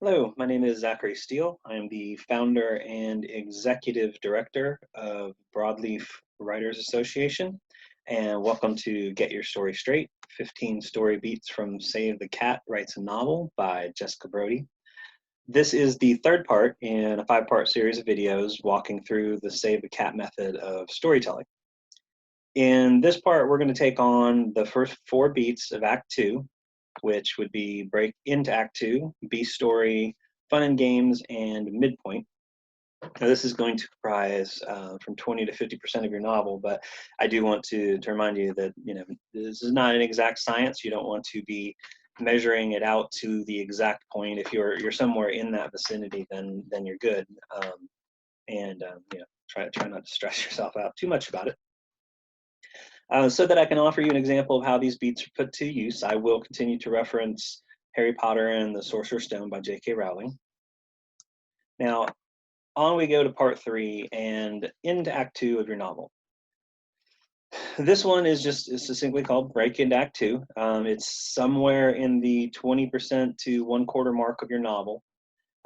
Hello, my name is Zachary Steele. I am the founder and executive director of Broadleaf Writers Association. And welcome to Get Your Story Straight, 15 story beats from Save the Cat Writes a Novel by Jessica Brody. This is the third part in a 5-part series of videos walking through the Save the Cat method of storytelling. In this part, we're going to take on the first 4 beats of Act 2, which would be break into Act 2, B story, fun and games, and midpoint. Now, this is going to comprise from 20 to 50% of your novel, but I do want to remind you that this is not an exact science. You don't want to be measuring it out to the exact point. If you're somewhere in that vicinity, then you're good. Try not to stress yourself out too much about it. So that I can offer you an example of how these beats are put to use, I will continue to reference Harry Potter and the Sorcerer's Stone by J.K. Rowling. Now, on we go to part 3 and into Act 2 of your novel. This one is succinctly called Break into Act 2. It's somewhere in the 20% to 1/4 mark of your novel.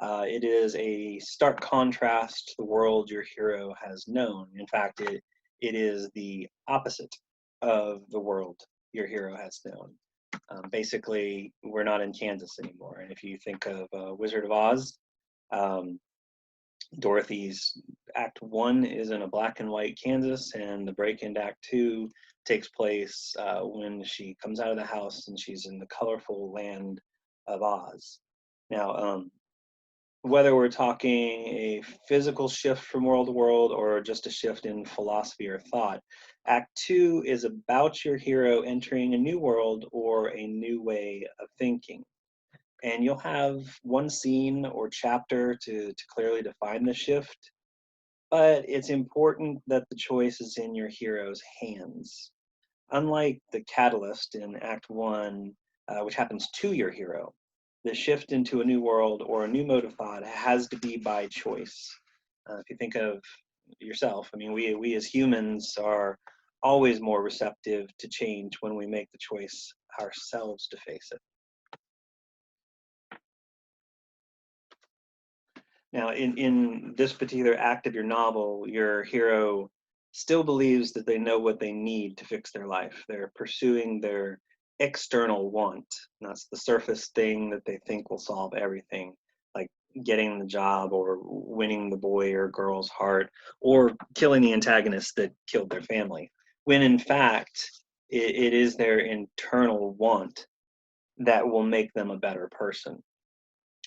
It is a stark contrast to the world your hero has known. In fact, it is the opposite of the world your hero has known. Basically, we're not in Kansas anymore. And if you think of Wizard of Oz, um, Dorothy's Act 1 is in a black and white Kansas, and the break into Act 2 takes place when she comes out of the house and she's in the colorful land of Oz. Now, whether we're talking a physical shift from world to world or just a shift in philosophy or thought, Act 2 is about your hero entering a new world or a new way of thinking. And you'll have one scene or chapter to clearly define the shift, but it's important that the choice is in your hero's hands. Unlike the catalyst in Act 1, which happens to your hero, the shift into a new world or a new mode of thought has to be by choice. If you think of yourself, I mean, we as humans are always more receptive to change when we make the choice ourselves to face it. Now, in this particular act of your novel, your hero still believes that they know what they need to fix their life. They're pursuing their external want. And that's the surface thing that they think will solve everything, like getting the job or winning the boy or girl's heart or killing the antagonist that killed their family. When in fact, it is their internal want that will make them a better person.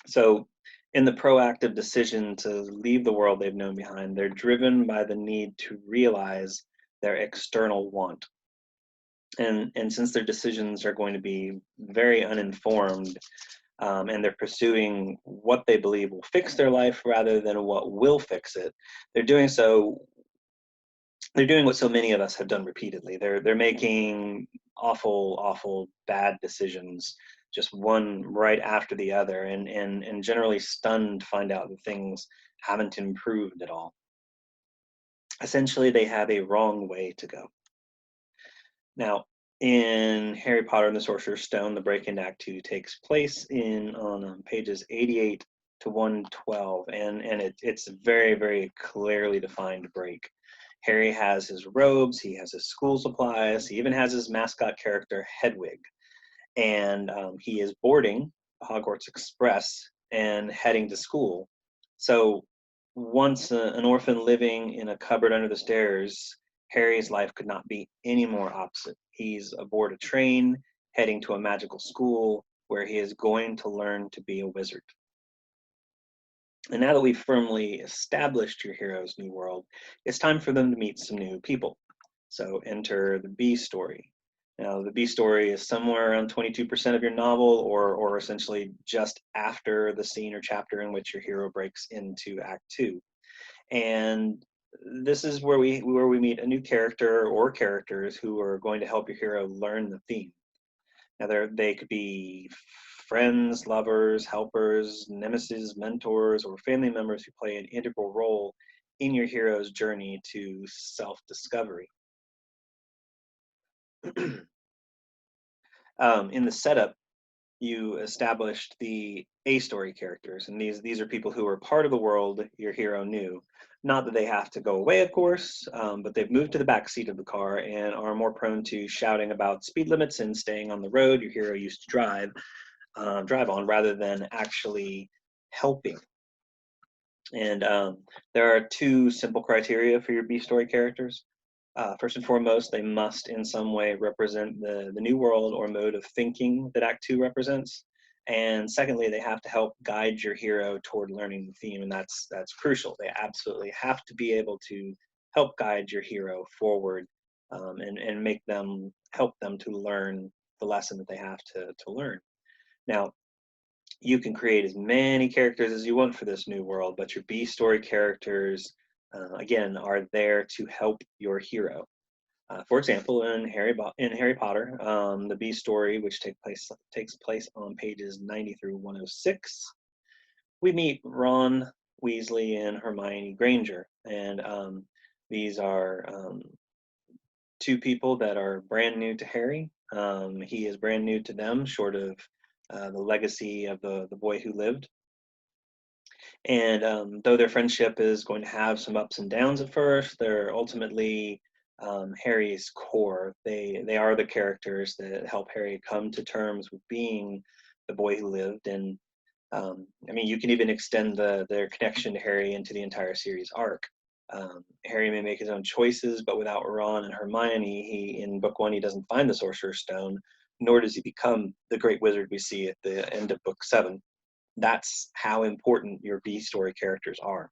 So, in the proactive decision to leave the world they've known behind, they're driven by the need to realize their external want. And since their decisions are going to be very uninformed, and they're pursuing what they believe will fix their life rather than what will fix it, they're doing so. They're doing what so many of us have done repeatedly. They're making awful bad decisions, just one right after the other, and generally stunned to find out that things haven't improved at all. Essentially, they have a wrong way to go. Now, in Harry Potter and the Sorcerer's Stone, the break into Act 2 takes place on pages 88 to 112, and it's a very clearly defined break. Harry has his robes, he has his school supplies, he even has his mascot character, Hedwig. And he is boarding Hogwarts Express and heading to school. So once an orphan living in a cupboard under the stairs, Harry's life could not be any more opposite. He's aboard a train heading to a magical school where he is going to learn to be a wizard. And now that we've firmly established your hero's new world, it's time for them to meet some new people. So enter the B story. Now, the B story is somewhere around 22% of your novel, or essentially just after the scene or chapter in which your hero breaks into Act 2. And this is where we meet a new character or characters who are going to help your hero learn the theme. Now, they could be friends, lovers, helpers, nemesis, mentors, or family members who play an integral role in your hero's journey to self-discovery. In the setup, you established the A story characters, and these are people who are part of the world your hero knew. Not that they have to go away, of course, but they've moved to the back seat of the car and are more prone to shouting about speed limits and staying on the road your hero used to drive on, rather than actually helping. And there are two simple criteria for your B story characters. First and foremost, they must in some way represent the new world or mode of thinking that Act Two represents. And secondly, they have to help guide your hero toward learning the theme, and that's crucial. They absolutely have to be able to help guide your hero forward, and make them help them to learn the lesson that they have to learn. Now, you can create as many characters as you want for this new world, but your B story characters, again, are there to help your hero. For example, in Harry Potter, the B story, which takes place on pages 90 through 106, we meet Ron Weasley and Hermione Granger, and these are two people that are brand new to Harry. He is brand new to them, short of the legacy of the boy who lived. And though their friendship is going to have some ups and downs at first, they're ultimately Harry's core. They are the characters that help Harry come to terms with being the boy who lived. And I mean, you can even extend their connection to Harry into the entire series arc. Harry may make his own choices, but without Ron and Hermione, in book one, he doesn't find the Sorcerer's Stone, nor does he become the great wizard we see at the end of book seven. That's how important your B story characters are.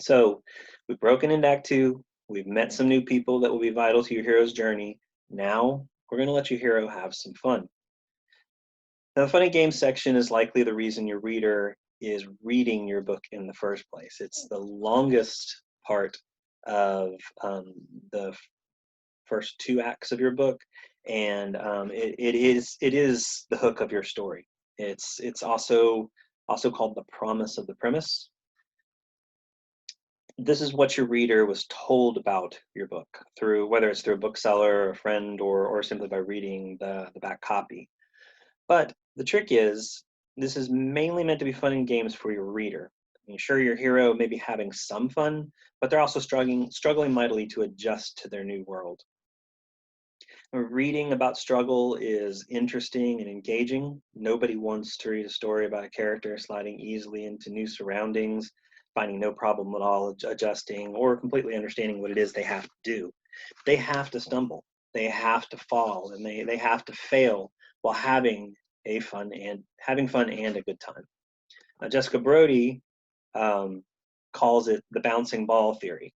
So we've broken into Act Two. We've met some new people that will be vital to your hero's journey. Now we're going to let your hero have some fun. Now, the funny games section is likely the reason your reader is reading your book in the first place. It's the longest part of the first two acts of your book, and it is the hook of your story. It's also called the promise of the premise. This is what your reader was told about your book, through whether it's through a bookseller, a friend, or simply by reading the back copy. But the trick is, this is mainly meant to be fun and games for your reader. I mean, sure, your hero may be having some fun, but they're also struggling mightily to adjust to their new world. Reading about struggle is interesting and engaging. Nobody wants to read a story about a character sliding easily into new surroundings, finding no problem at all adjusting or completely understanding what it is they have to do. They have to stumble, they have to fall, and they have to fail while having fun and a good time. Jessica Brody calls it the bouncing ball theory,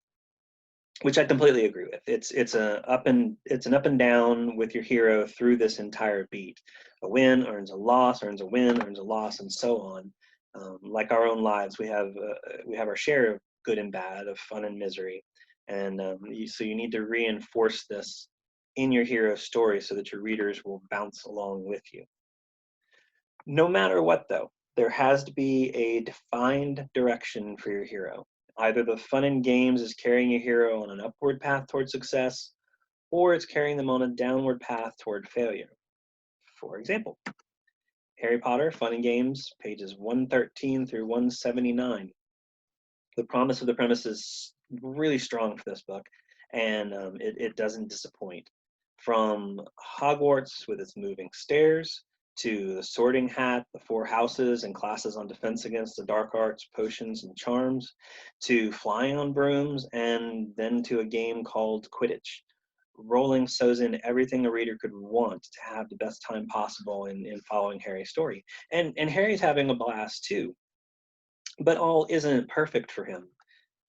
which I completely agree with. It's an up and down with your hero through this entire beat. A win earns a loss, earns a win, earns a loss, and so on. Like our own lives, we have our share of good and bad, of fun and misery, and so you need to reinforce this in your hero's story so that your readers will bounce along with you. No matter what, though, there has to be a defined direction for your hero. Either the fun and games is carrying your hero on an upward path toward success, or it's carrying them on a downward path toward failure. For example, Harry Potter, Fun and Games, pages 113 through 179. The promise of the premise is really strong for this book, and it doesn't disappoint. From Hogwarts with its moving stairs, to the Sorting Hat, the Four Houses, and classes on defense against the dark arts, potions, and charms, to flying on brooms, and then to a game called Quidditch. Rowling sews in everything a reader could want to have the best time possible in following Harry's story. And Harry's having a blast too. But all isn't perfect for him.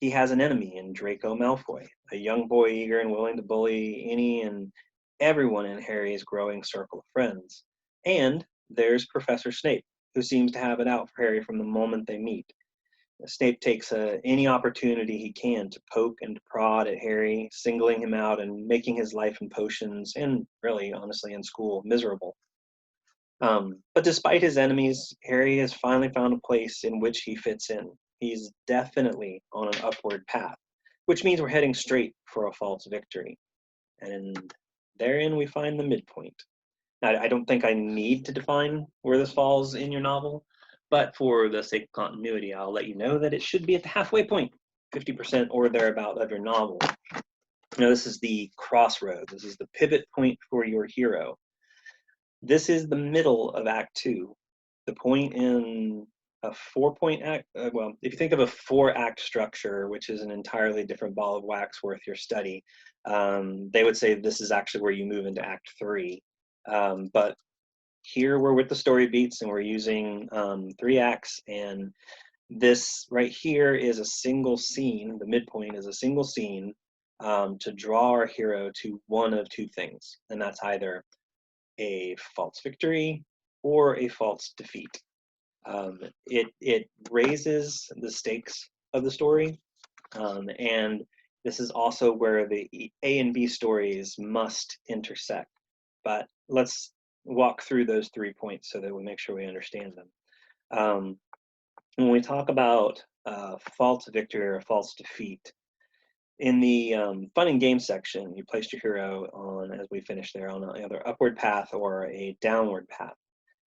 He has an enemy in Draco Malfoy, a young boy eager and willing to bully any and everyone in Harry's growing circle of friends. And there's Professor Snape, who seems to have it out for Harry from the moment they meet. Snape takes any opportunity he can to poke and prod at Harry, singling him out and making his life in potions, and really, honestly, in school, miserable. But despite his enemies, Harry has finally found a place in which he fits in. He's definitely on an upward path, which means we're heading straight for a false victory. And therein we find the midpoint. Now, I don't think I need to define where this falls in your novel, but for the sake of continuity, I'll let you know that it should be at the halfway point, 50% or thereabout of your novel. Now, this is the crossroad. This is the pivot point for your hero. This is the middle of Act 2. The point in a 4-point act, well, if you think of a 4-act structure, which is an entirely different ball of wax worth your study, they would say this is actually where you move into Act 3. But here we're with the story beats and we're using 3 acts, and this right here is a single scene. The midpoint is a single scene to draw our hero to one of 2 things, and that's either a false victory or a false defeat. It raises the stakes of the story, and this is also where the A and B stories must intersect. But let's walk through those 3 points so that we make sure we understand them. When we talk about false victory or false defeat, in the fun and game section, you placed your hero on, as we finished there, on either upward path or a downward path.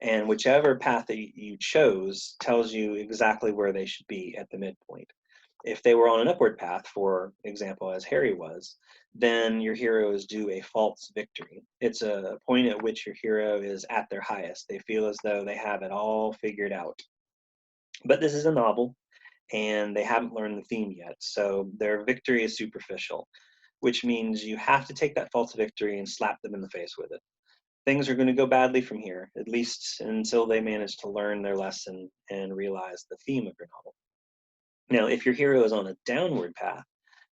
And whichever path that you chose tells you exactly where they should be at the midpoint. If they were on an upward path, for example, as Harry was, then your hero is due a false victory. It's a point at which your hero is at their highest. They feel as though they have it all figured out. But this is a novel, and they haven't learned the theme yet, so their victory is superficial, which means you have to take that false victory and slap them in the face with it. Things are going to go badly from here, at least until they manage to learn their lesson and realize the theme of your novel. Now, if your hero is on a downward path,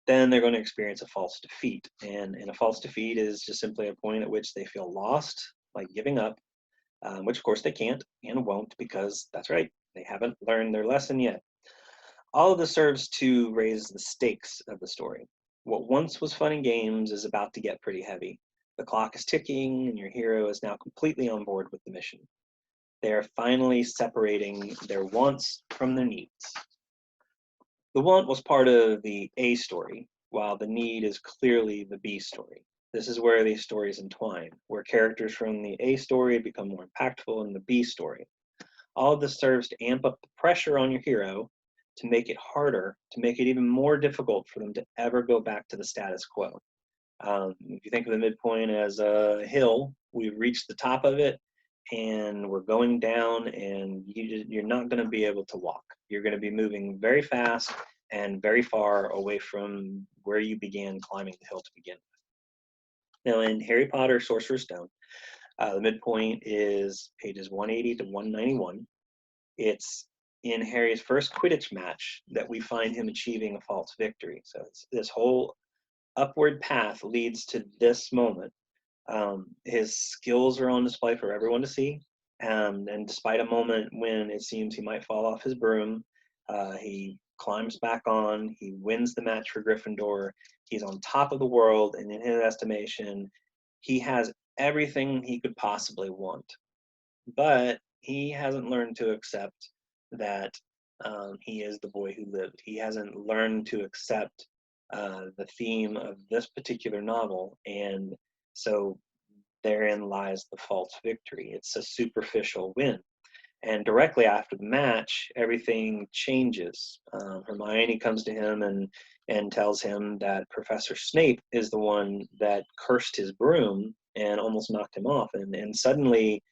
then they're going to experience a false defeat, and a false defeat is just simply a point at which they feel lost, like giving up, which of course they can't and won't, because that's right, they haven't learned their lesson yet. All of this serves to raise the stakes of the story. What once was fun and games is about to get pretty heavy. The clock is ticking, and your hero is now completely on board with the mission. They are finally separating their wants from their needs. The want was part of the A story, while the need is clearly the B story. This is where these stories entwine, where characters from the A story become more impactful in the B story. All of this serves to amp up the pressure on your hero, to make it harder, to make it even more difficult for them to ever go back to the status quo. If you think of the midpoint as a hill, we've reached the top of it and we're going down, and you're not going to be able to walk. You're going to be moving very fast and very far away from where you began climbing the hill to begin with. Now, in Harry Potter Sorcerer's Stone, the midpoint is pages 180 to 191. It's in Harry's first Quidditch match that we find him achieving a false victory. So this whole upward path leads to this moment. His skills are on display for everyone to see. And despite a moment when it seems he might fall off his broom, he climbs back on, he wins the match for Gryffindor, he's on top of the world, and in his estimation, he has everything he could possibly want. But he hasn't learned to accept that he is the boy who lived. He hasn't learned to accept the theme of this particular novel, and so therein lies the false victory. It's a superficial win. And directly after the match, everything changes. Hermione comes to him and tells him that Professor Snape is the one that cursed his broom and almost knocked him off. And suddenly,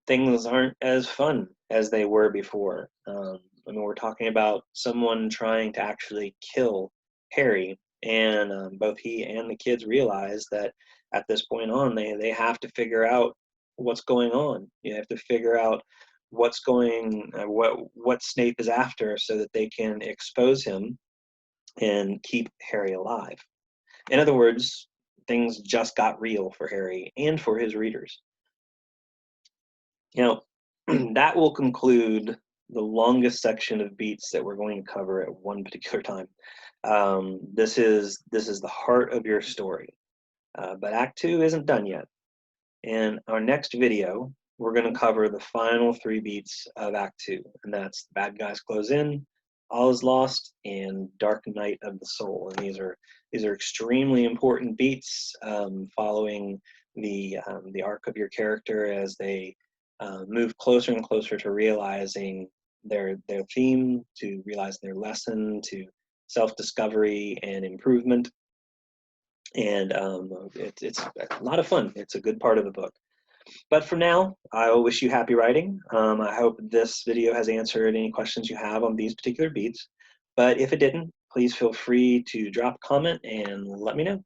things aren't as fun as they were before. I mean, we're talking about someone trying to actually kill Harry, and both he and the kids realize that at this point on, they have to figure out what's going on. You have to figure out what Snape is after, so that they can expose him and keep Harry alive. In other words, things just got real for Harry and for his readers. You know, that will conclude the longest section of beats that we're going to cover at one particular time. This is the heart of your story. But Act 2 isn't done yet. In our next video, we're going to cover the final 3 beats of Act 2, and that's Bad Guys Close In, All Is Lost, and Dark Night of the Soul. And these are extremely important beats following the arc of your character as they move closer and closer to realizing their theme, to realize their lesson, to self-discovery and improvement. And it's a lot of fun. It's a good part of the book. But for now, I will wish you happy writing. I hope this video has answered any questions you have on these particular beats. But if it didn't, please feel free to drop a comment and let me know.